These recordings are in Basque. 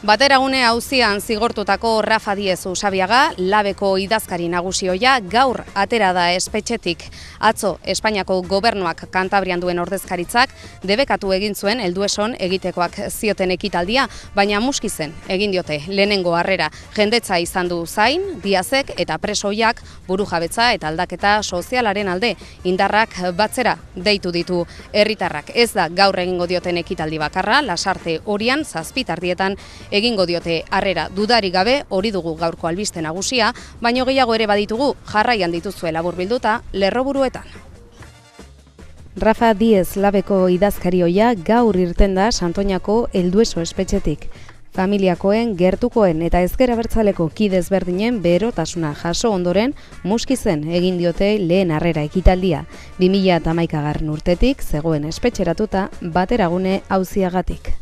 Bateragune auzian zigortutako Rafa Diez Usabiaga, Labeko idazkari nagusio,ja gaur atera da espetxetik. Atzo, Espainiako gobernuak Kantabrian duen ordezkaritzak debekatu egin zuen heldueson egitekoak zioten ekitaldia, baina muskizen egin diote lehenengo harrera. Jendetza izan du zain, Diazek eta presoiak burujabetza eta aldaketa sozialaren alde indarrak batzera deitu ditu herritarrak. Ez da gaur egingo dioten ekitaldi bakarra, Lasarte Orian 7:00 egingo diote harrera. Dudarik gabe hori dugu gaurko albiste nagusia, baino gehiago ere baditugu jarraian dituzue laburbilduta lerroburuetan. Rafa Diez Labeko idazkarioia gaur irten da Santoñako heldueso espetxetik. Familiakoen, gertukoen eta ezker abertzaleko kide ezberdinen berotasuna jaso ondoren muskizen egin diote lehen harrera ekitaldia. 2011 urtetik zegoen espetxeratuta Bateragune auziagatik.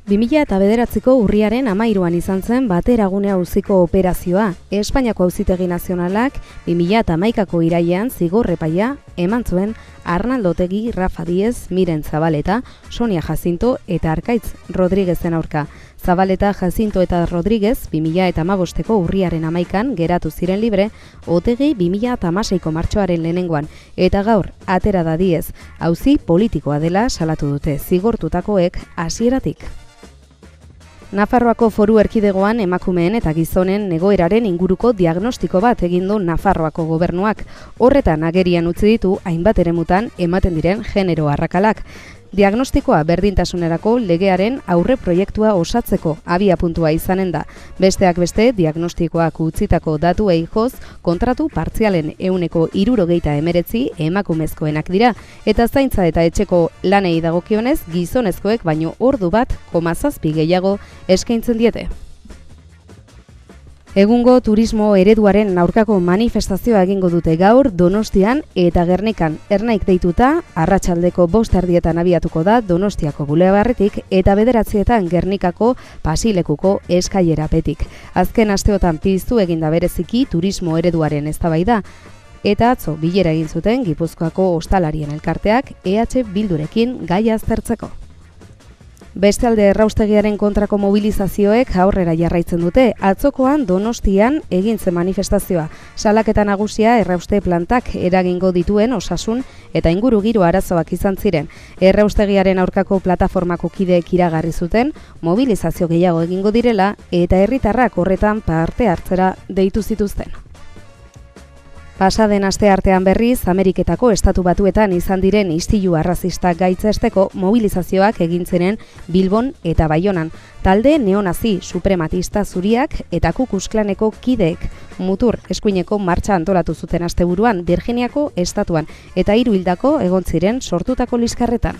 2009ko urriaren 13an izan zen Bateragune auziko operazioa. Espainiako Auzitegi Nazionalak 2011ko irailean zigor epaia eman zuen Arnaldo Otegi, Rafa Diez, Miren Zabaleta, Sonia Jacinto eta Arkaitz Rodríguezen aurka. Zabaleta, Jacinto eta Rodríguez 2015ko urriaren 11an geratu ziren libre, Otegi 2016ko martxoaren lehenengoan, eta gaur atera da Diez, auzi politikoa dela salatu dute zigortutakoek hasieratik. Nafarroako Foru Erkidegoan emakumeen eta gizonen egoeraren inguruko diagnostiko bat egin du Nafarroako gobernuak. Horretan agerian utzi ditu hainbat eremutan ematen diren genero arrakalak. Diagnostikoa berdintasunerako legearen aurre proiektua osatzeko abiapuntua izanen da. Besteak beste, diagnostikoak utzitako datuei joz, kontratu partzialen 79% emakumezkoenak dira, eta zaintza eta etxeko lanei dagokionez gizonezkoek baino ordu 1,7 gehiago eskaintzen diete. Egungo turismo ereduaren aurkako manifestazioa egingo dute gaur Donostian eta Gernikan. Ernaik deituta, arratsaldeko 5:00 abiatuko da Donostiako bulebarretik eta 9:00 Gernikako pasilekuko eskailerapetik. Azken asteotan piztu eginda bereziki turismo ereduaren eztabaida. Eta atzo bilera egin zuten Gipuzkoako ostalarien elkarteak EH Bildurekin gaia aztertzeko. Bestalde erraustegiaren kontrako mobilizazioek aurrera jarraitzen dute. Atzokoan Donostian egin zen manifestazioa. Salaketa nagusia errauste plantak eragingo dituen osasun eta ingurugiro arazoak izan ziren. Erraustegiaren aurkako plataformako kideek iragarri zuten mobilizazio gehiago egingo direla eta herritarrak horretan parte hartzera deitu zituzten. Pasaden asteartean berriz, Ameriketako Estatu Batuetan izan diren istilu arrazistak gaitzesteko mobilizazioak egin ziren Bilbon eta Baionan. Talde neonazi suprematista zuriak eta Ku Klux Klaneko kideek mutur eskuineko martxa antolatu zuten asteburuan Virginiako estatuan eta 3 hildako egon ziren sortutako liskarretan.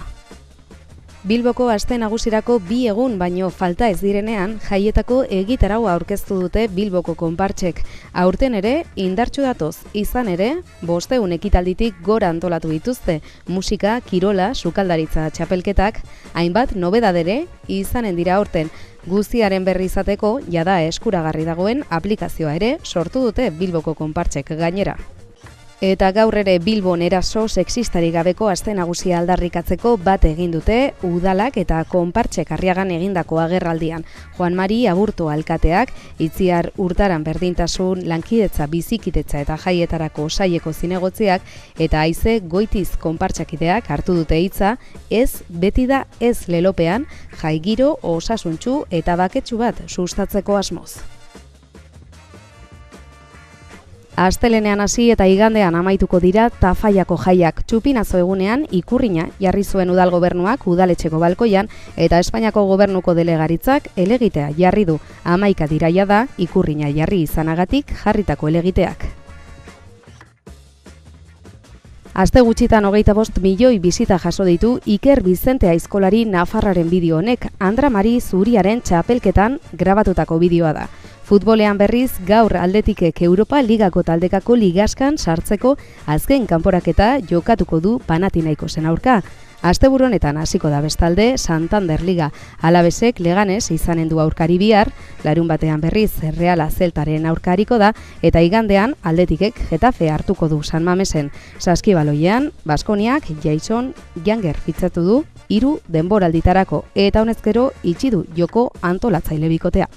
Bilboko aste nagusirako 2 egun baino falta ez direnean, jaietako egitaraua aurkeztu dute Bilboko konpartsek. Aurten ere, indartsu datoz, izan ere, 500 ekitalditik gora antolatu dituzte. Musika, kirola, sukaldaritza txapelketak, hainbat nobedadere izanen dira aurten. Guztiaren berri izateko, jada eskuragarri dagoen aplikazioa ere sortu dute Bilboko konpartsek gainera. Eta gaur ere Bilbon eraso sexistari gabeko aste nagusia aldarrikatzeko bat egin dute udalak eta konpartsek Arriagan egindako agerraldian. Juan Mari Aburto alkateak Itziar Urtaran berdintasun, lankidetza, bizikidetza eta jaietarako saieko zinegotziak eta Aize Goitiz konpartsakideak hartu dute hitza, ez beti da ez lelopean, jai giro osasuntsu eta baketsu bat sustatzeko asmoz. Astelenean hasi eta igandean amaituko dira Tafallako jaiak. Txupinazo egunean ikurrina jarri zuen udal gobernuak udaletxeko balkoian eta Espainiako gobernuko delegaritzak elegitea jarri du. 11 dira jada ikurrina jarri izanagatik jarritako elegiteak. Aste gutxitan 25 milioi bisita jaso ditu Iker Bizente aizkolari Nafarraren bideo honek Andra Mari Zuriaren txapelketan grabatutako bideoa da. Futbolean berriz, gaur Aldetikek Europa Ligako taldekako ligaskan sartzeko azken kanporaketa jokatuko du Panathinaikosen aurka. Asteburu honetan hasiko da bestalde Santander Liga. Alavesek Leganes izanen du aurkari bihar, larunbatean berriz Reala Zeltaren aurkariko da, eta igandean Aldetikek Getafe hartuko du San Mamesen. Saskibaloian, Baskoniak Jason Younger fitzatu du 3 denboralditarako, eta honezkero itxi du joko antolatzaile bikotea.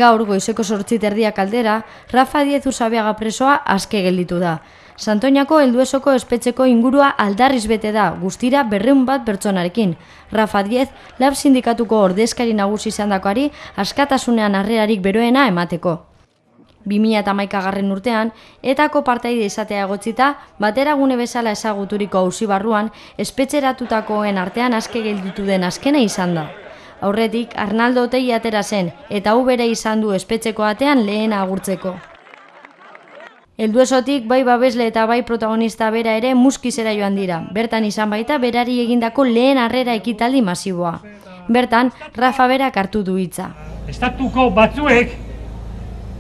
Gaur, goizeko 8:30 aldera, Rafa Diez Usabiaga presoa aske gelditu da. Santoñako helduesoko espetxeko ingurua aldarriz bete da, guztira 200 pertsonarekin. Rafa Diez, Lab sindikatuko ordezkari nagusi izandakoari askatasunean harrerarik beroena emateko. 2011 urtean, etako partaide izatea egotzita, bateragune bezala ezaguturiko auzi barruan, espetxeratutakoen artean aske gelditu den azkena izan da. Aurretik, Arnaldo Otegi atera zen, eta hu bere izan du espetxeko atean lehen agurtzeko. Helduesotik bai babesle eta bai protagonista bera ere muskizera joan dira. Bertan izan baita berari egindako lehen harrera ekitaldi masiboa. Bertan, Rafa berak hartu du hitza. Estatuko batzuek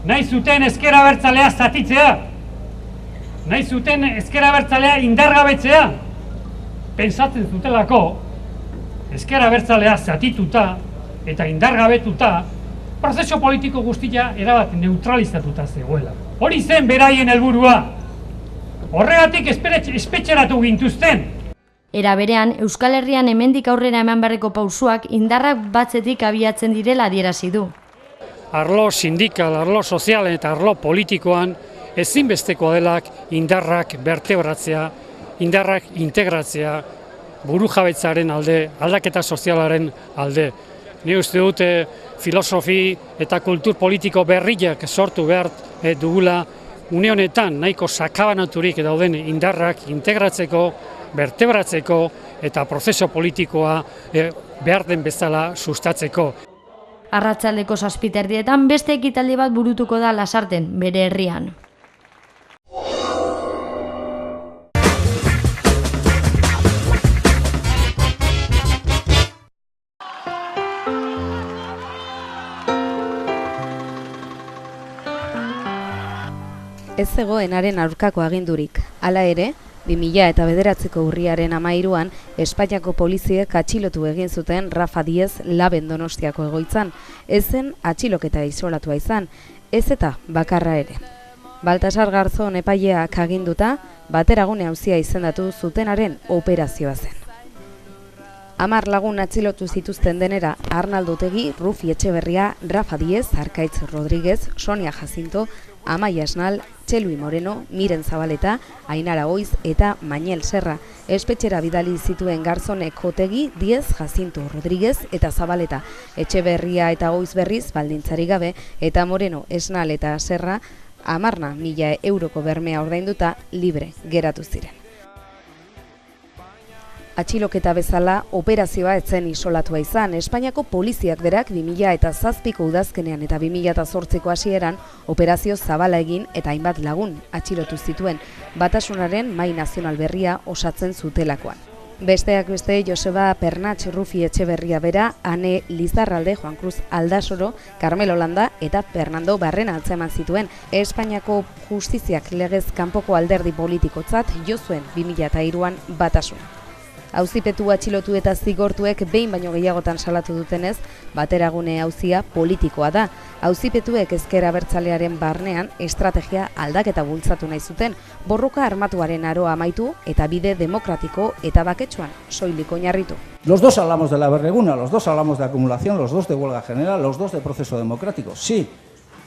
nahi zuten ezker abertzalea zatitzea. Nahi zuten ezker abertzalea indargabetzea. Pentsatzen zutelako ezker abertzalea zatituta eta indargabetuta, prozesu politiko guztia erabat neutralizatuta zegoela. Hori zen beraien helburua. Horregatik espetxeratu gintuzten. Era berean, Euskal Herrian hemendik aurrera eman beharreko pausuak indarrak batzetik abiatzen direla adierazi du. Arlo sindikal, arlo sozial eta arlo politikoan ezinbestekoa delak indarrak bertebratzea, indarrak integratzea, burujabetzaren alde, aldaketa sozialaren alde. Ni uste dute filosofi eta kultur politiko berriak sortu behar dugula, une honetan nahiko sakabanaturik dauden indarrak integratzeko, bertebratzeko eta prozesu politikoa behar den bezala sustatzeko. Arratsaldeko 7:30 beste ekitaldi bat burutuko da Lasarten, bere herrian. Ez zegoenaren aurkako agindurik. Hala ere, 2009ko urriaren 13an, Espainiako poliziek atxilotu egin zuten Rafa Diez Laben Donostiako egoitzan. Ez zen atxiloketa isolatua izan, ez eta bakarra ere. Baltasar Garzón epaileak aginduta, bateragune auzia izendatu zutenaren operazioa zen. 10 lagun atxilotu zituzten denera Arnaldo Otegi, Rufi Etxeberria, Rafa Diez, Arkaitz Rodríguez, Sonia Jacinto, Amaia Esnal, Txelui Moreno, Miren Zabaleta, Ainara Oiz eta Manuel Serra. Espetxera bidali zituen Garzonek Otegi, Diez, Jacinto, Rodríguez eta Zabaleta. Etxeberria eta Oiz berriz baldintzarik gabe eta Moreno, Esnal eta Serra 10.000 euroko bermea ordainduta libre geratu ziren. Atxiloketa bezala, operazioa etzen isolatua izan. Espainiako poliziak berak 2007ko udazkenean eta 2008ko hasieran operazio zabala egin eta hainbat lagun atxilotu zituen, Batasunaren Mahai Nazional berria osatzen zutelakoan. Besteak beste, Joseba Pernatx Rufi Etxeberria bera, Ane Lizarralde, Juan Cruz Aldasoro, Carmelo Landa eta Fernando Barrena atzeman zituen. Espainiako justiziak legez kanpoko alderdi politikotzat jo zuen 2003an Batasuna. Auzipetu atxilotu eta zigortuek behin baino gehiagotan salatu dutenez, bateragune auzia politikoa da. Auzipetuek ezker abertzalearen barnean estrategia aldaketa bultzatu nahi zuten, borroka armatuaren aroa amaitu eta bide demokratiko eta baketsuan soilik oinarritu. Los dos hablamos de la berreguna, los dos hablamos de acumulación, los dos de huelga general, los dos de proceso democrático, sí.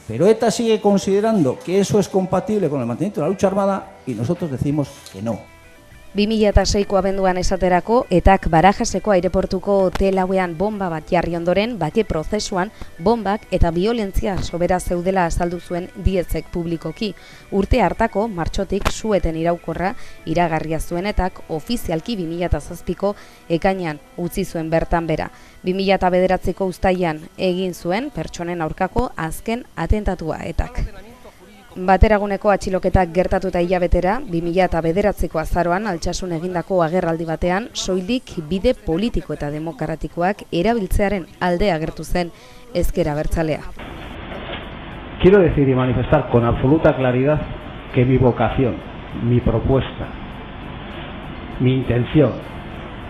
Pero ETA sigue considerando que eso es compatible con el mantenimiento de la lucha armada y nosotros decimos que no. 2006ko abenduan esaterako, etak Barajaseko aireportuko hotel hauean bomba bat jarri ondoren, bake prozesuan bombak eta biolentzia sobera zeudela azaldu zuen Diezek publikoki. Urte hartako, martxotik sueten iraukorra iragarria zuen etak ofizialki 2007ko ekainean utzi zuen bertan bera. 2009ko uztailean egin zuen pertsonen aurkako azken atentatua etak. Bateraguneko atxiloketak gertatuta hilabetera, 2009ko azaroan Altsasun egindako agerraldi batean, soilik bide politiko eta demokratikoak erabiltzearen alde agertu zen ezker abertzalea. Quiero decir y manifestar con absoluta claridad que mi vocación, mi propuesta, mi intención,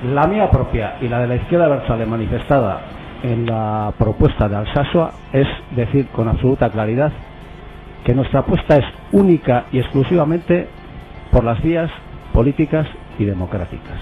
la mía propia y la de la izquierda abertzale manifestada en la propuesta de Alsasua es decir con absoluta claridad que nuestra apuesta es única y exclusivamente por las vías políticas y democráticas.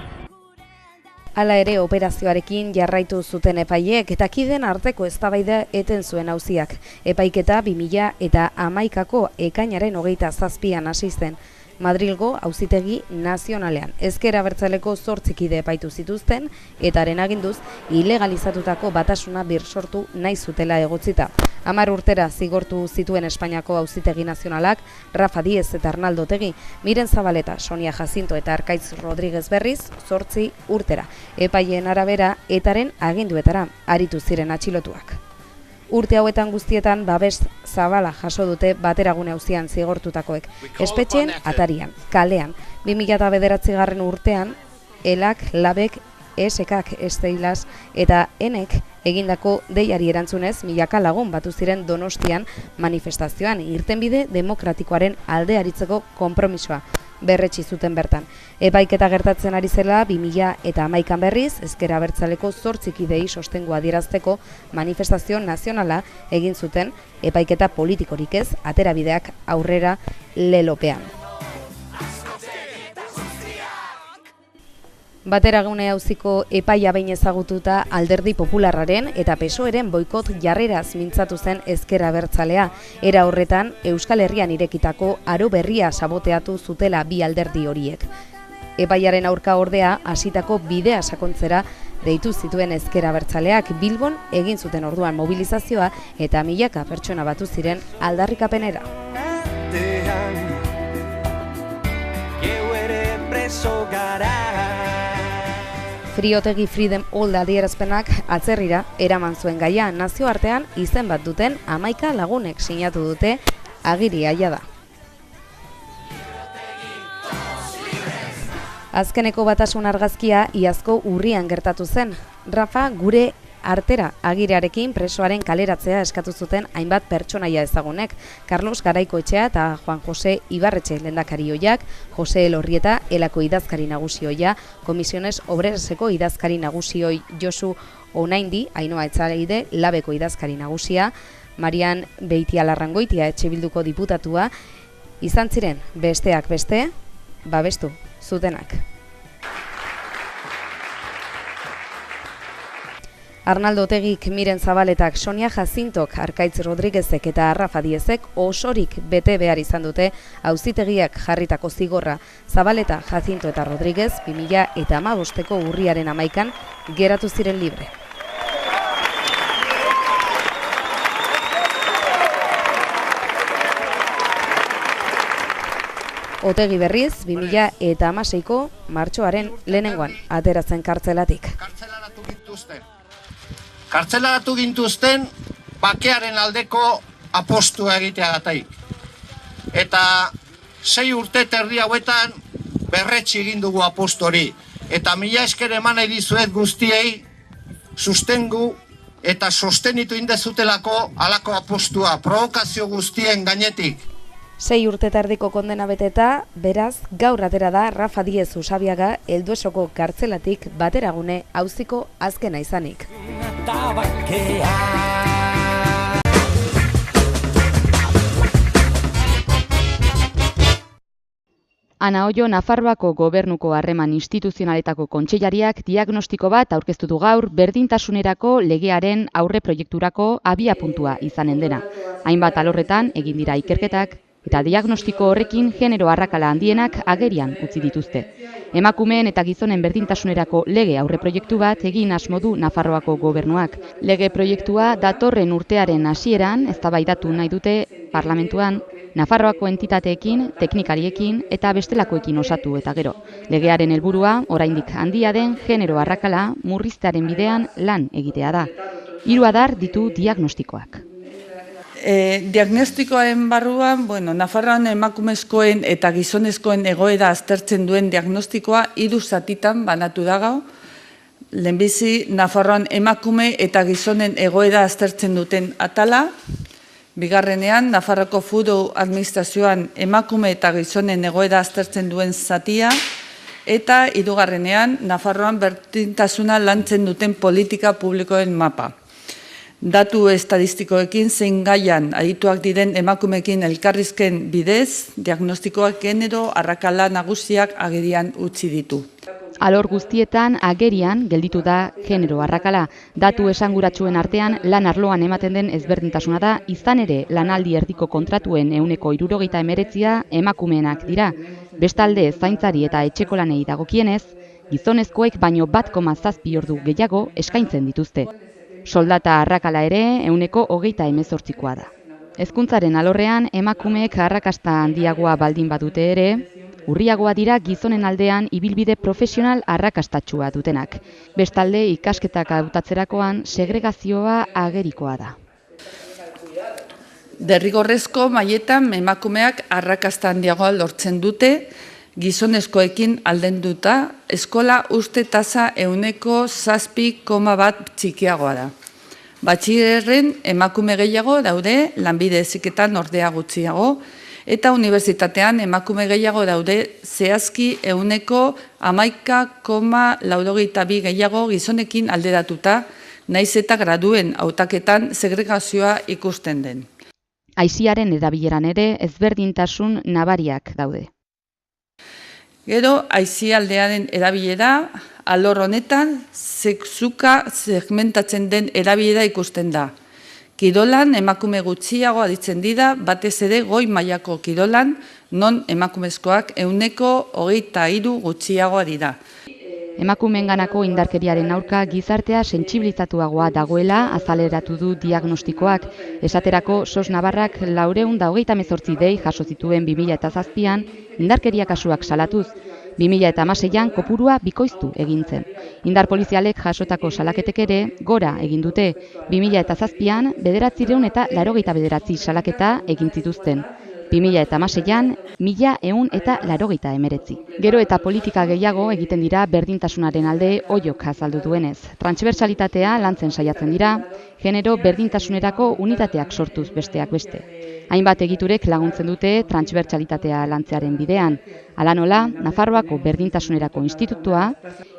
Hala ere, operazioarekin jarraitu zuten epaileek eta kideen arteko eztabaida eten zuen auziak. Epaiketa 2011ko ekainaren 27an hasi zen. Madrilgo auzitegi nazionalean. Ezker abertzaleko 8 kide epaitu zituzten eta haren aginduz ilegalizatutako batasuna birsortu nahi zutela egotzita. 10 urtera zigortu zituen Espainiako auzitegi nazionalak Rafa Díez eta Arnaldo Otegi, Miren Zabaleta, Sonia Jacinto eta Arkaitz Rodríguez berriz 8 urtera. Epaileen arabera etaren aginduetara aritu ziren atxilotuak. Urte hauetan guztietan babes zabala jaso dute Bateragune auzian zigortutakoek. Espetxeen atarian, kalean. 2009 urtean, elak, labek, esekak, esteilaz eta enek egindako deiari erantzunez milaka lagun batu ziren Donostian manifestazioan irtenbide demokratikoaren alde aritzeko konpromisoa berretsi zuten bertan. Epaiketa gertatzen ari zela 2011an berriz, ezker abertzaleko 8 kidei sostengua adierazteko manifestazio nazionala egin zuten epaiketa politikorik ez, aterabideak aurrera lelopean. Bateragune auziko epaia behin ezagututa Alderdi Popularraren eta PSOEren boikot jarreraz mintzatu zen ezker abertzalea. Era horretan, Euskal Herrian irekitako aro berria saboteatu zutela bi alderdi horiek. Epaiaren aurka ordea, hasitako bidea sakontzera deitu zituen ezker abertzaleak Bilbon egin zuten orduan mobilizazioa eta milaka pertsona batu ziren aldarrikapenera. Friotegi Freedom All adierazpenak atzerrira eraman zuen gaia, nazioartean izen bat duten 11 lagunek sinatu dute agiria jada. Azkeneko batasun argazkia iazko urrian gertatu zen. Rafa gure artera agirearekin presoaren kaleratzea eskatu zuten hainbat pertsonaia ezagunek. Carlos Garaikoetxea eta Juan Jose Ibarretxe lehendakari ohiak, Jose Elorrieta elako idazkari nagusi ohia, Komisiones Obrereseko idazkari nagusi ohi Josu Onaindi, Ainhoa Etxaleide labeko idazkari nagusia, Marian Beitialarrangoitia Etxe Bilduko diputatua, izan ziren besteak beste, babestu zutenak. Arnaldo Otegik, Miren Zabaletak, Sonia Jacintok, Arkaitz Rodríguezek eta Rafa Díezek osorik bete behar izan dute auzitegiak jarritako zigorra. Zabaleta, Jacinto eta Rodríguez 2015ko urriaren 11an geratu ziren libre. Otegi berriz 2016ko martxoaren lehenengoan ateratzen kartzelatik. Kartzelaratu gintuzten bakearen aldeko apostua egiteagatik. Eta 6 urte terdi hauetan berretsi egin dugu apostu hori. Eta mila esker eman nahi dizuet guztiei sustengu eta sostenitu indezutelako halako apostua, provokazio guztien gainetik. 6 urte tardiko kondena beteta, beraz, gaur atera da Rafa Díez Usabiaga Elduesoko kartzelatik Bateragune auziko azkena izanik. Ana Ollo, Nafarroako Gobernuko Harreman Instituzionaletako kontseilariak diagnostiko bat aurkeztu du gaur berdintasunerako legearen aurreproiekturako abiapuntua izanen dena. Hainbat alorretan egin dira ikerketak eta diagnostiko horrekin genero arrakala handienak agerian utzi dituzte. Emakumeen eta gizonen berdintasunerako lege aurreproiektu bat egin asmo du Nafarroako Gobernuak. Lege proiektua datorren urtearen hasieran eztabaidatu nahi dute parlamentuan Nafarroako entitateekin, teknikariekin eta bestelakoekin osatu eta gero. Legearen helburua oraindik handia den genero arrakala murriztearen bidean lan egitea da. 3 adar ditu diagnostikoak. diagnostikoaren barruan, Nafarroan emakumezkoen eta gizonezkoen egoera aztertzen duen diagnostikoa 3 zatitan banatu dago. Lehenbizi, Nafarroan emakume eta gizonen egoera aztertzen duten atala. Bigarrenean, Nafarroko Foru Administrazioan emakume eta gizonen egoera aztertzen duen zatia. Eta hirugarrenean, Nafarroan berdintasuna lantzen duten politika publikoen mapa. Datu estadistikoekin zein gaian adituak diren emakumeekin elkarrizken bidez, diagnostikoak genero arrakala nagusiak agerian utzi ditu. Alor guztietan agerian gelditu da genero arrakala. Datu esanguratsuen artean lan arloan ematen den ezberdintasuna da, izan ere lanaldi erdiko kontratuen 79% emakumeenak dira. Bestalde zaintzari eta etxeko lanei dagokienez, gizonezkoek baino 1,7 ordu gehiago eskaintzen dituzte. Soldata arrakala ere 28%koa da. Hezkuntzaren alorrean emakumeek arrakasta handiagoa baldin badute ere, urriagoa dira gizonen aldean ibilbide profesional arrakastatsua dutenak. Bestalde ikasketak hautatzerakoan segregazioa agerikoa da. Derrigorrezko mailetan emakumeak arrakasta handiagoa lortzen dute, gizonezkoekin aldenduta, eskola uzte tasa 7,1 txikiagoa da. Batxilerren emakume gehiago daude, lanbide heziketan ordea gutxiago, eta unibertsitatean emakume gehiago daude zehazki 11,82 gehiago gizonekin alderatuta, naiz eta graduen hautaketan segregazioa ikusten den. Aisiaren erabileran ere ezberdintasun nabariak daude. Gero, aisialdearen erabilera, alor honetan, sexuka segmentatzen den erabilera ikusten da. Kirolan emakume gutxiago aditzen dira, batez ere goi mailako kirolan, non emakumezkoak 23% gutxiagoa dira. Emakumeenganako indarkeriaren aurka gizartea sentsibilizatuagoa dagoela azaleratu du diagnostikoak. Esaterako, SOS Navarrak 428 dei jaso zituen 2007an indarkeria kasuak salatuz. 2016an kopurua bikoiztu egin zen. Indar polizialek jasotako salaketek ere gora egin dute. 2007an 989 salaketa egin zituzten. 2016an 1189. Gero eta politika gehiago egiten dira berdintasunaren alde oiok azaldu duenez. Transbersalitatea lantzen saiatzen dira, genero berdintasunerako unitateak sortuz besteak beste. Hainbat egiturek laguntzen dute transbertsalitatea lantzearen bidean. Hala nola, Nafarroako Berdintasunerako Institutua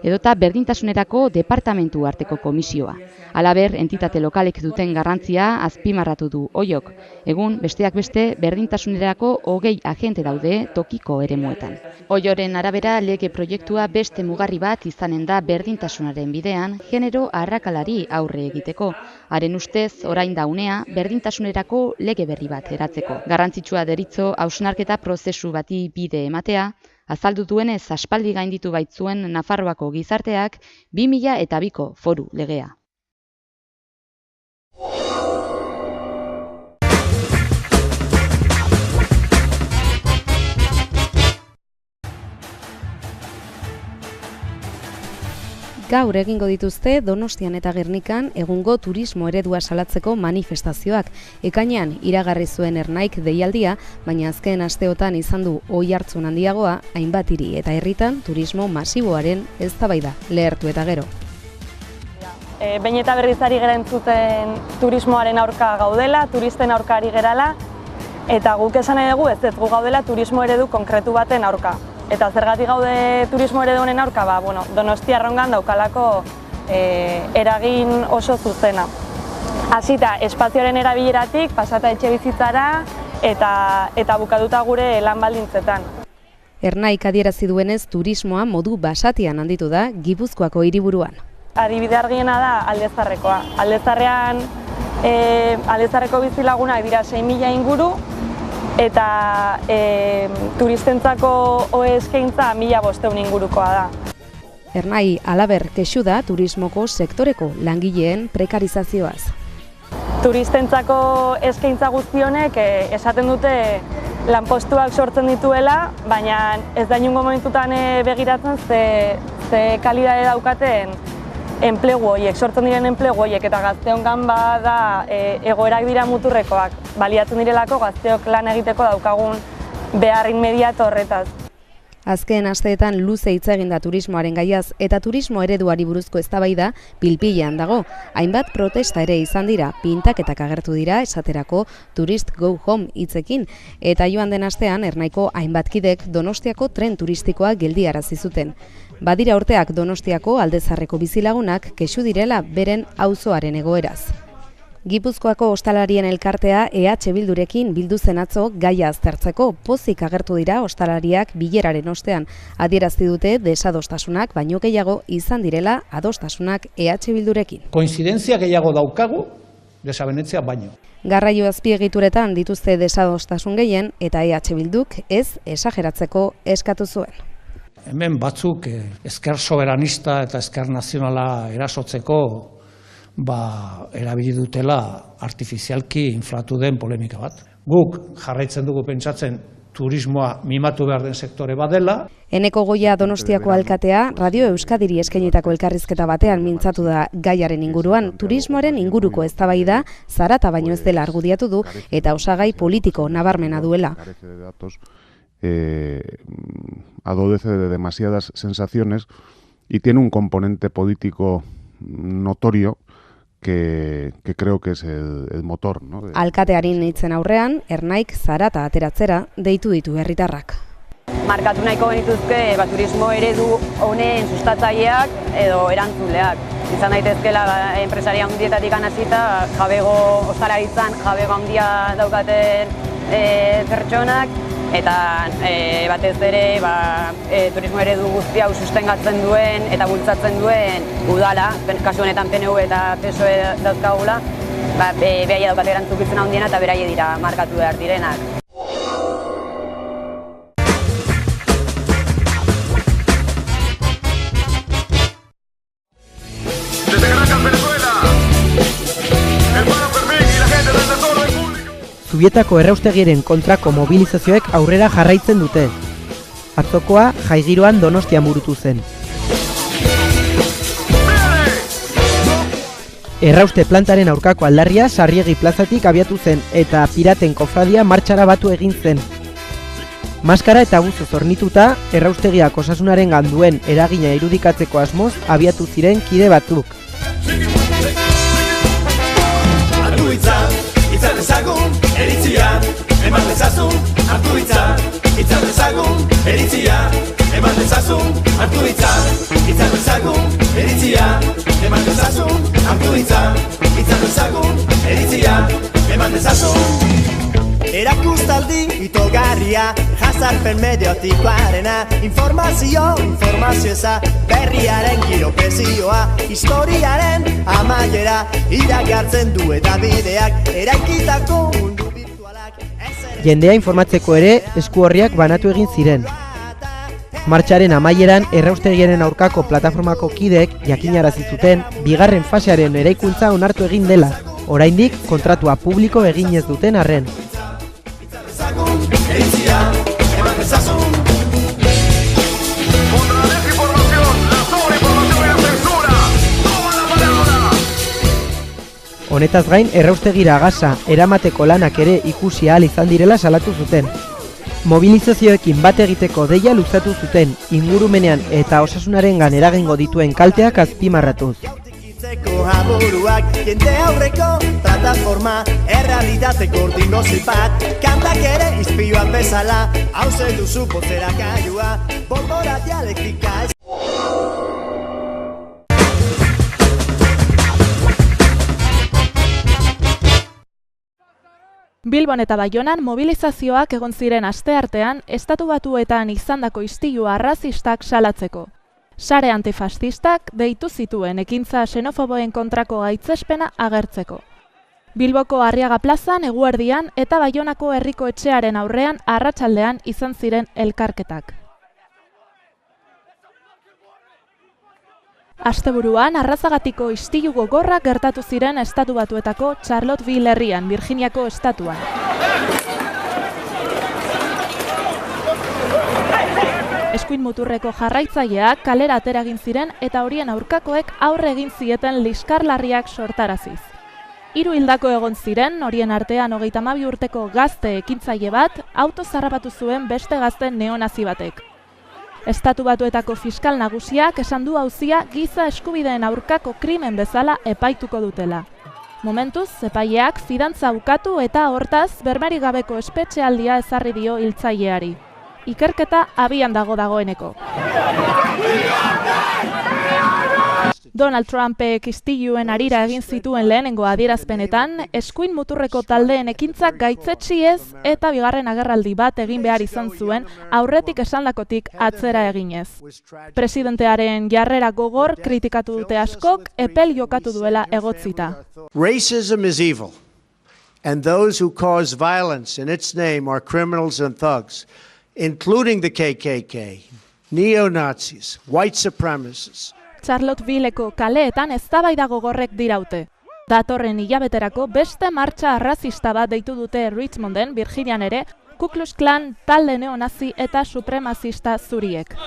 edota Berdintasunerako Departamentu arteko komisioa. Halaber, entitate lokalek duten garrantzia azpimarratu du oiok. Egun, besteak beste, berdintasunerako 20 agente daude tokiko eremuetan. Oioren arabera, lege proiektua beste mugarri bat izanen da berdintasunaren bidean, genero arrakalari aurre egiteko. Haren ustez, orain da unea, berdintasunerako lege berri bat eratzeko. Garrantzitsua deritzo hausnarketa prozesu bati bide ematea, azaldu duenez aspaldi gainditu baitzuen Nafarroako gizarteak 2002ko foru legea. Gaur egingo dituzte Donostian eta Gernikan egungo turismo eredua salatzeko manifestazioak. Ekainean iragarri zuen Ernaik deialdia, baina azken asteotan izan du oihartzun handiagoa, hainbat hiri eta herritan turismo masiboaren eztabaida lehertu eta gero. Behin eta berriz ari gera entzuten turismoaren aurka gaudela, turisten aurka ari gerala, eta guk esan nahi dugu ez gu gaudela turismo eredu konkretu baten aurka. Eta zergatik gaude turismo eredu honen aurka, Donostia Arraungan daukalako eragin oso zuzena. Hasita espazioaren erabileratik, pasata etxebizitzara eta bukatuta gure lan baldintzetan. Ernaik adierazi duenez turismoa modu basatian handitu da Gipuzkoako hiriburuan. Adibide argiena da Aldezarrekoa. Aldezarreko bizilagunak dira 6.000 inguru, eta turistentzako eskaintza 1.500 ingurukoa da. Ernai halaber kexu da turismoko sektoreko langileen prekarizazioaz. Turistentzako eskaintza guzti honek esaten dute lanpostuak sortzen dituela, baina ez da inongo momentutan begiratzen ze kalidade daukaten enplegu horiek, sortzen diren enplegu horiek eta gazteongan bada egoerak dira muturrekoak, baliatzen direlako gazteok lan egiteko daukagun behar inmediato horretaz. Azken asteetan luze hitz egin da turismoaren gaiaz eta turismo ereduari buruzko eztabaida pil-pilean dago. Hainbat protesta ere izan dira, pintaketak agertu dira esaterako Tourist Go Home hitzekin eta joan den astean Ernaiko hainbat kidek Donostiako tren turistikoa geldiarazi zuten. Badira urteak Donostiako Aldezarreko bizilagunak kexu direla beren auzoaren egoeraz. Gipuzkoako ostalarien elkartea EH Bildurekin bildu zen atzo gaia aztertzeko. Pozik agertu dira ostalariak bileraren ostean. Adierazti dute desadostasunak baino gehiago izan direla adostasunak EH Bildurekin. Koinzidentzia gehiago daukagu, desabenetzea baino. Garraio azpiegituretan dituzte desadostasun gehien eta EH Bilduk ez esageratzeko eskatu zuen. Hemen batzuk ezker soberanista eta ezker nazionala erasotzeko erabili dutela artifizialki inflatu den polemika bat. Guk jarraitzen dugu pentsatzen turismoa mimatu behar den sektore badela. Eneko Goia Donostiako alkatea Radio Euskadiri eskainitako elkarrizketa batean mintzatu da gaiaren inguruan. Turismoaren inguruko eztabaida zarata baino ez dela argudiatu du eta osagai politiko nabarmena duela. Adolece de demasiadas sensaciones y tiene un componente político notorio que creo que es el motor, ¿no? Alkatearen hitzen aurrean, Ernaik zarata ateratzera deitu ditu herritarrak. Markatu nahiko genituzke turismo eredu honen sustatzaileak edo erantzuleak. Izan daitezkela enpresaria handietatik hasita jabego ostalaritzan jabego handia daukaten pertsonak eta batez ere turismo eredu guzti hau sustengatzen duen eta bultzatzen duen udala, kasu honetan PNV eta PSOE dauzkagula, behaia daukate erantzukizuna handiena eta beraie dira markatu behar direnak. Zubietako erraustegiaren kontrako mobilizazioek aurrera jarraitzen dute. Atzokoa jaigiroan Donostian burutu zen. Errauste plantaren aurkako aldarria Sarriegi plazatik abiatu zen eta piraten kofradia martxara batu egin zen. Maskara eta buzo zornituta, erraustegiak osasunaren ganduen eragina irudikatzeko asmoz abiatu ziren kide batzuk. Itzal dezagun, eritzia, eman dezazun, hartu itzal. Itzal dezagun, eritzia, eman dezazun, hartu itzal. Itzal dezagun, eritzia, eman dezazun, hartu itzal. Itzal dezagun, eritzia, eman dezazun. Erakustaldi itogarria, jazarpen mediatikoarena. Informazio eza, berriaren giropresioa. Historiaren amaiera, iragartzen du eta bideak, eraikitako mundu virtualak. Jendea informatzeko ere esku horriak banatu egin ziren. Martxaren amaieran erraustegiaren aurkako plataformako kideek jakinarazi zuten bigarren fasearen eraikuntza onartu egin dela, oraindik kontratua publiko egin ez duten arren. Eritzia, eman dezazun. Contra la desinformación, la sobreinformación y la censura. Toma la palabra. Honetaz gain, erraustegira gasa eramateko lanak ere ikusi ahal izan direla salatu zuten. Mobilizazioekin bat egiteko deia luzatu zuten, ingurumenean eta osasunarengan eragingo dituen kalteak azpimarratuz. Aburuak, jende aurreko plataforma, errealitate koordinozi bat, kantak ere izpioan bezala, hauze duzu pozera kaiua, bombora dialektika ez. Bilbon eta Baionan mobilizazioak egon ziren asteartean Estatu Batuetan izandako istilu arrazistak salatzeko. Sare antifascistak deitu zituen ekintza xenofoboen kontrako gaitzespena agertzeko. Bilboko Arriaga plazan eguerdian eta Baionako herriko etxearen aurrean arratsaldean izan ziren elkarketak. Asteburuan Arrazagatiko istilu gogorrak gertatu ziren Estatu Batuetako Charlottesville herrian, Virginiako estatuan. Eskuin muturreko jarraitzaileak kalera atera egin ziren eta horien aurkakoek aurre egin zieten liskarlarriak sortaraziz. 3 hildako egon ziren, horien artean 32 urteko gazte ekintzaile bat, autoz harrapatu zuen beste gazte neonazi batek. Estatu Batuetako fiskal nagusiak esan du auzia giza eskubideen aurkako krimen bezala epaituko dutela. Momentuz, epaileak fidantza ukatu eta hortaz bermerik gabeko espetxealdia ezarri dio hiltzaileari. Ikerketa abian dagoeneko. Donald Trumpek istiluen harira egin zituen lehenengo adierazpenetan, eskuin muturreko taldeen ekintzak gaitzetsi ez eta bigarren agerraldi bat egin behar izan zuen aurretik esandakotik atzera eginez. Presidentearen jarrera gogor kritikatu dute askok epel jokatu duela egotzita. Racism is evil, and those who cause violence in its name are criminals and thugs, including the KKK, neo-Nazis, white supremacists. Charlottesvilleko kaleetan eztabaida gogorrek diraute. Datorren hilabeterako beste martxa arrazista bat deitu dute Richmonden, Virginian ere, Ku Klux Klan talde neonazi eta supremazista zuriek.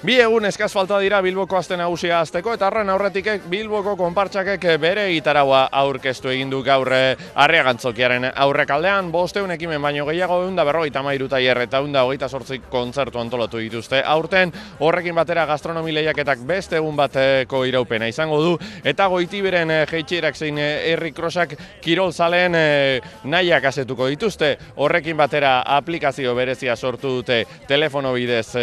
Bi egun eskaz falta dira Bilboko aste nagusia hasteko eta horren aurretik Bilboko konpartsakek bere egitaraua aurkeztu egin du gaur Arriagantzokiaren aurrekaldean. 500 ekimen baino gehiago 153 tailer eta 128 kontzertu antolatu dituzte. Aurten horrekin batera gastronomi lehiaketak beste egun bateko iraupena izango du eta Goitiberen jeitxierak zein herri krosak kirolzaleen nahiak asetuko dituzte. Horrekin batera aplikazio berezia sortu dute telefono bidez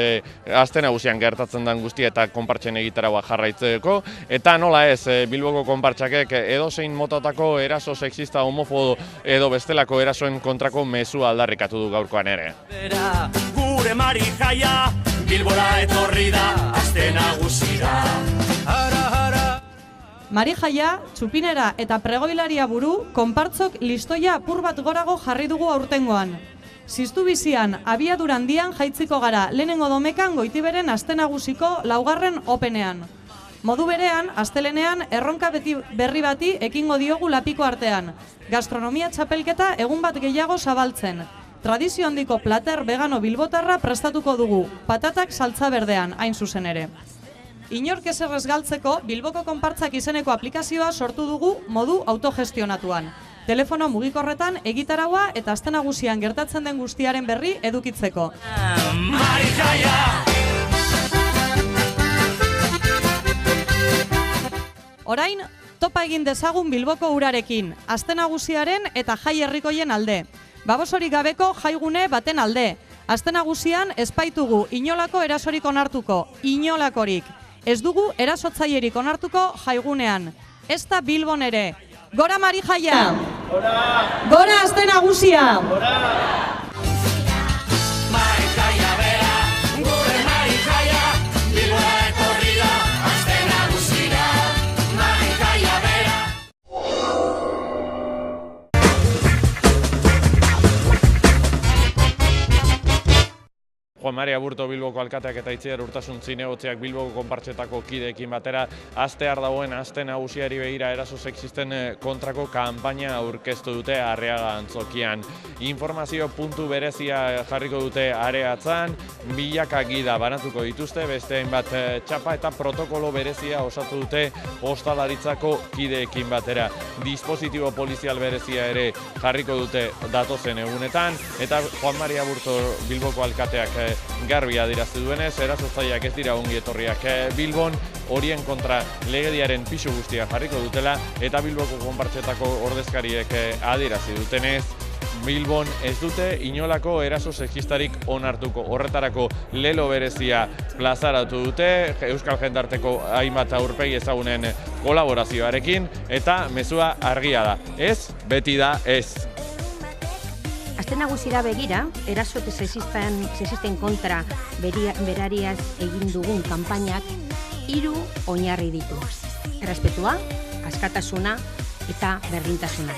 aste nagusian gertatzen den guztia eta konpartsen egitaraua jarraitzeko, eta nola ez Bilboko konpartsakek edozein motatako eraso sexista, homofobo edo bestelako erasoen kontrako mezua aldarrikatu du gaurkoan ere. Gure mari jaia, Bilbora etorri da, aste nagusira. Mari jaia, txupinera eta pregoilaria buru, konpartzok listoia apur bat gorago jarri dugu aurtengoan. Ziztu bizian, abiadura handian jaitziko gara, lehenengo domekan Goitiberen aste nagusiko 4. openean. Modu berean, astelenean, erronka berri bati ekingo diogu lapiko artean. Gastronomia txapelketa egun bat gehiago zabaltzen. Tradizio handiko plater vegano bilbotarra prestatuko dugu, patatak saltza berdean, hain zuzen ere. Inork ezer galtzeko, Bilboko konpartzak izeneko aplikazioa sortu dugu modu autogestionatuan. Telefono mugikorretan egitaraua eta aste nagusian gertatzen den guztiaren berri edukitzeko. Orain, topa egin dezagun Bilboko urarekin, aste nagusiaren eta jai herrikoien alde. Babosorik gabeko jaigune baten alde. Aste nagusian espaitugu inolako erasorik onartuko, inolakorik. Ez dugu erasotzailerik onartuko jaigunean. Ez da Bilbon ere. Gora Mari jaia! Gora aste nagusia! Mari jaia bera, gure Mari jaia, Bilbora etorri da, aste nagusira. Mari jaia bera. Juan Mari Aburto Bilboko alkateak eta Itziar Urtasun zinegotziak Bilboko konpartsetako kideekin batera astear dagoen aste nagusiari begira eraso sexisten kontrako kanpaina aurkeztu dute Arriagantzokian. Informazio puntu berezia jarriko dute areatzan, milaka gida banatuko dituzte, beste hainbat txapa eta protokolo berezia osatu dute ostalaritzako kideekin batera. Dispositibo polizial berezia ere jarriko dute datozen egunetan, eta Juan Mari Aburto Bilboko alkateak garbi adierazi duenez, erasotzaileak ez dira ongi etorriak Bilbon, horien kontra legediaren pisu guztia jarriko dutela, eta Bilboko konpartsetako ordezkariek adierazi dutenez, Bilbon ez dute inolako eraso sexistarik onartuko. Horretarako lelo berezia plazaratu dute, Euskal Jendarteko hainbat aurpegi ezagunen kolaborazioarekin, eta mezua argia da. Ez, beti da ez. Aste nagusira begira, eraso sexisten kontra berariaz egin dugun kanpainak 3 oinarri ditu. Errespetua, askatasuna eta berdintasuna.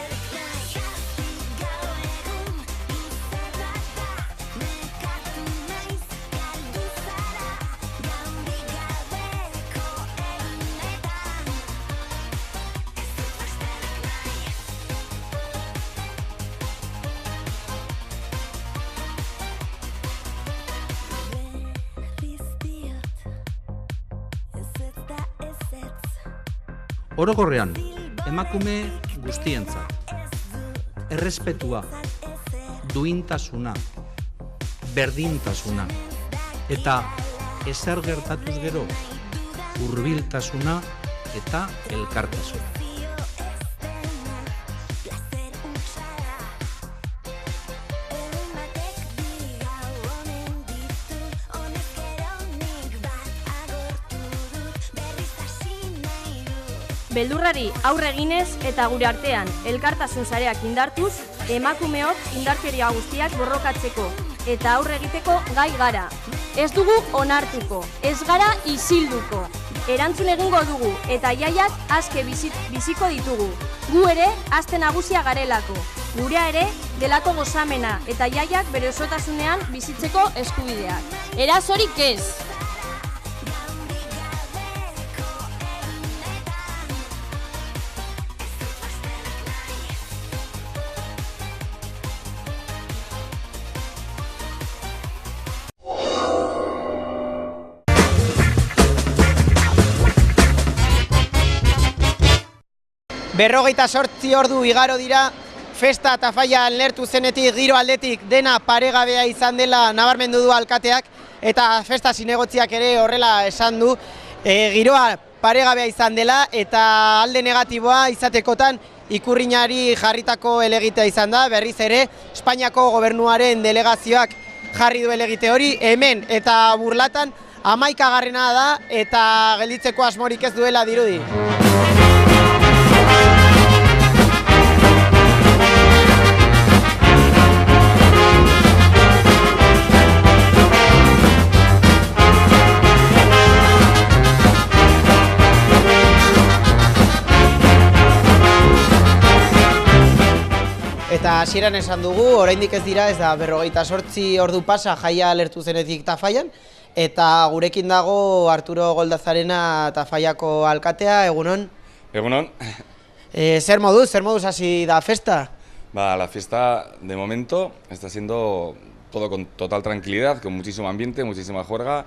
Orokorrean, emakume guztientzat. Errespetua, duintasuna, berdintasuna, eta ezer gertatuz gero, hurbiltasuna eta elkartasuna. Beldurrari aurre eginez eta gure artean elkartasun sareak indartuz, emakumeok indarkeria guztiak borrokatzeko eta aurre egiteko gai gara. Ez dugu onartuko, ez gara isilduko. Erantzun egingo dugu eta jaiak aske biziko ditugu. Gu ere aste nagusia garelako. Gurea ere delako gozamena eta jaiak bere osotasunean bizitzeko eskubideak. Erasorik ez! Berrogeita 8 ordu igaro dira, festa eta faia lertu zenetik giro aldetik dena paregabea izan dela nabarmendu du alkateak, eta festa zinegotziak ere horrela esan du, giroa paregabea izan dela eta alde negatiboa izatekotan ikurrinari jarritako elegitea izan da, berriz ere Espainiako gobernuaren delegazioak jarri du elegite hori, hemen eta Burlatan 11garrena da eta gelditzeko asmorik ez duela dirudi. Eta hasieran esan dugu, oraindik ez dira, ez da 48 ordu pasa jaia lertu zenetik Tafallan, eta gurekin dago Arturo Goldazarena Tafallako alkatea, egunon? Egunon. Zer moduz hasi da festa? La fiesta de momento está siendo todo con total tranquilidad, con muchísimo ambiente, muchísima juerga,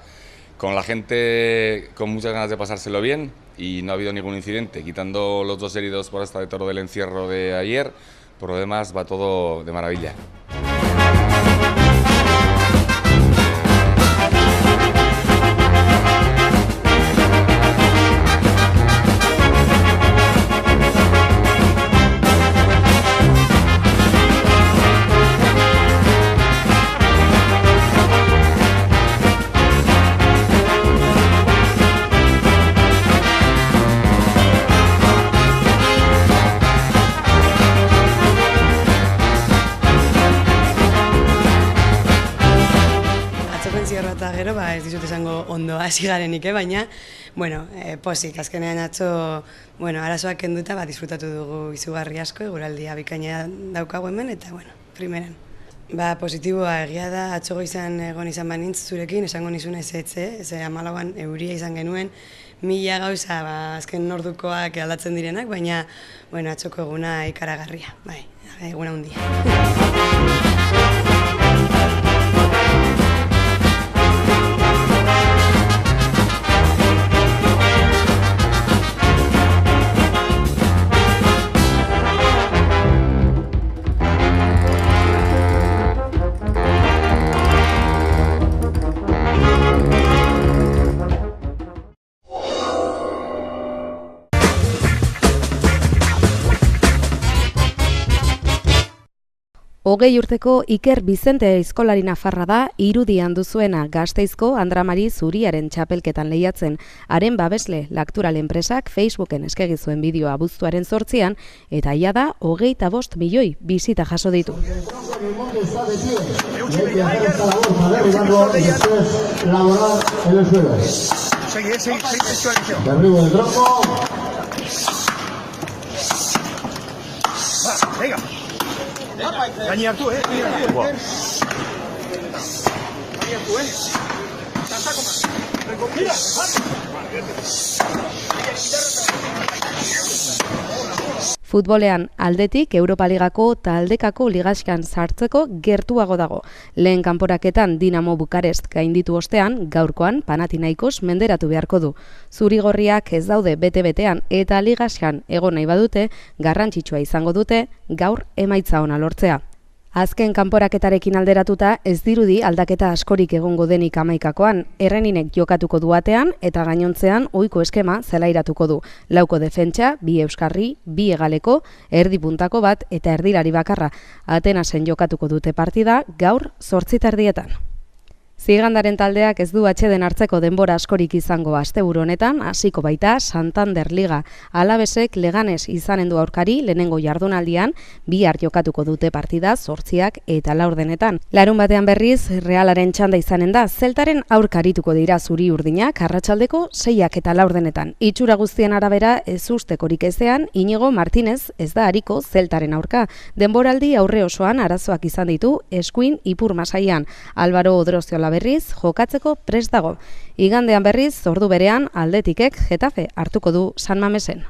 con la gente con muchas ganas de pasárselo bien y no ha habido ningún incidente, quitando los 2 heridos por esta de toro del encierro de ayer. Por lo demás va todo de maravilla. Eta gero, ez dizut esango ondo hasi garenik, baina, posik, azkenean atzo, arazoak kenduta, disfrutatu dugu izugarri asko, eguraldia bikaina daukagu hemen, eta, primeran. Positiboa egia da, atzo goizan egon izan banintz zurekin, esango nizuna ez 14an euria izan genuen, 1000 gauza, azken ordukoak aldatzen direnak, baina, atzoko eguna ikaragarria, eguna hundia. Hogei urteko Iker Bizente aizkolari nafarra da, irudian duzuena Gasteizko Andramari Zuriaren txapelketan lehiatzen. Haren babesle Lactural enpresak Facebooken eskegi zuen bideoa abuztuaren 8an, eta ia da 25 milioi bisita jaso ditu. Gaini hartu, Gaini hartu, Futbolean aldetik Europa Ligako taldekako ligaskan sartzeko gertuago dago. Lehen kanporaketan Dinamo Bukarest gainditu ostean, gaurkoan Panathinaikos menderatu beharko du. Zurigorriak ez daude bete-betean eta ligaskan egon nahi badute, garrantzitsua izango dute gaur emaitza ona lortzea. Azken kanporaketarekin alderatuta ez dirudi aldaketa askorik egongo denik hamaikakoan. Erreninek jokatuko du atean eta gainontzean ohiko eskema zelairatuko du. Lauko defentsa, 2 euskarri, 2 hegaleko, erdi puntako bat eta erdilari bakarra. Atenasen jokatuko dute partida gaur 8:30. Zigandaren taldeak ez du atseden hartzeko denbora askorik izango asteburu honetan, hasiko baita Santander Liga. Alabesek Leganes izanen du aurkari lehenengo jardunaldian, bihar jokatuko dute partida 8 eta 4. Larun batean berriz Realaren txanda izanen da, Zeltaren aurkarituko dira zuri urdinak arratsaldeko 6 eta 4. Itxura guztien arabera ez ustekorik ezean, Inigo Martinez ez da ariko Zeltaren aurka. Denboraldi aurre osoan arazoak izan ditu eskuin Ipur Masaian. Álvaro Odroziola berriz jokatzeko prest dago. Igandean berriz ordu berean Aldetikek Getafe hartuko du San Mamesen.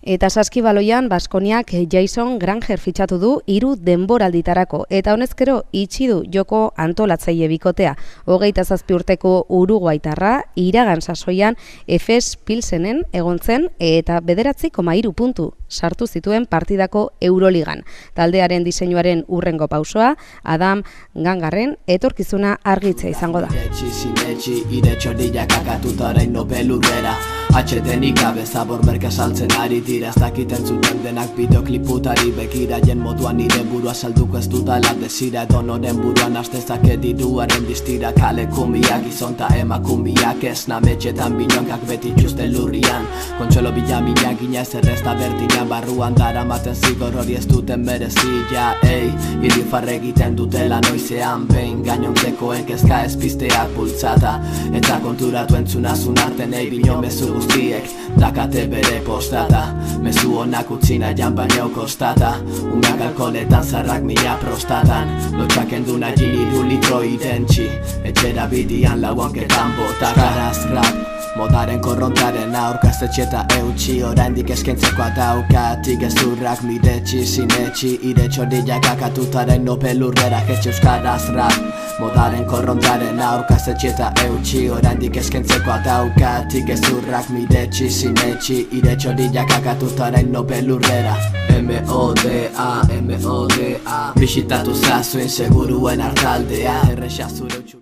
Eta saskibaloian Baskoniak Jason Granger fitxatu du 3 denboralditarako eta honezkero itxi du joko antolatzaile bikotea. 27 urteko uruguaitarra iragan sasoian Efes Pilsenen egon zen eta 9,3 puntu sartu zituen partidako Euroligan. Taldearen diseinuaren urrengo pausoa Adam Gangarren etorkizuna argitzea izango da. Atxetenik gabe zabor merke saltzen ari dira, ez dakiten zuten denak bideokliputari begira, jen moduan nire burua salduko ez dudala desira, edonoren buruan astezake diruaren distira, kale kumiak gizonta emakumiak ez nametxetan bilonkak beti txuste lurrian, kontxolo bilaminak gina ez errezta berdina barruan daramaten zigor hori ez duten merezia, irrifarre egiten dutela noizean behin, gainontzekoen kezka ez pizteak bultzata, eta konturatu entzunazun arten bino mezu guztiek dakate bere postata, mezu honak utzina jan baino kostata, umeak alkoletan zarrak mila prostatan, lotxak enduna giliru litro identxi, etxera bidian lauanketan botak. Euskaraz rap, modaren korrontaren aurka ez etxeta eutxi, oraindik eskentzeko ataukatik ezurrak miretxi, sinetxi, ire txorriak akatutaren nobelurrera jetxe. Euskaraz rap, modaren korrontaren aurka ez etxeta eutxi, oraindik eskentzeko ataukatik ezurrak miretxi, sinetxi, ire txorriak akatutaren nobelurrera. M.O.D.A. Bisitatu zazuen seguruen hartaldea, erresa zure utxu.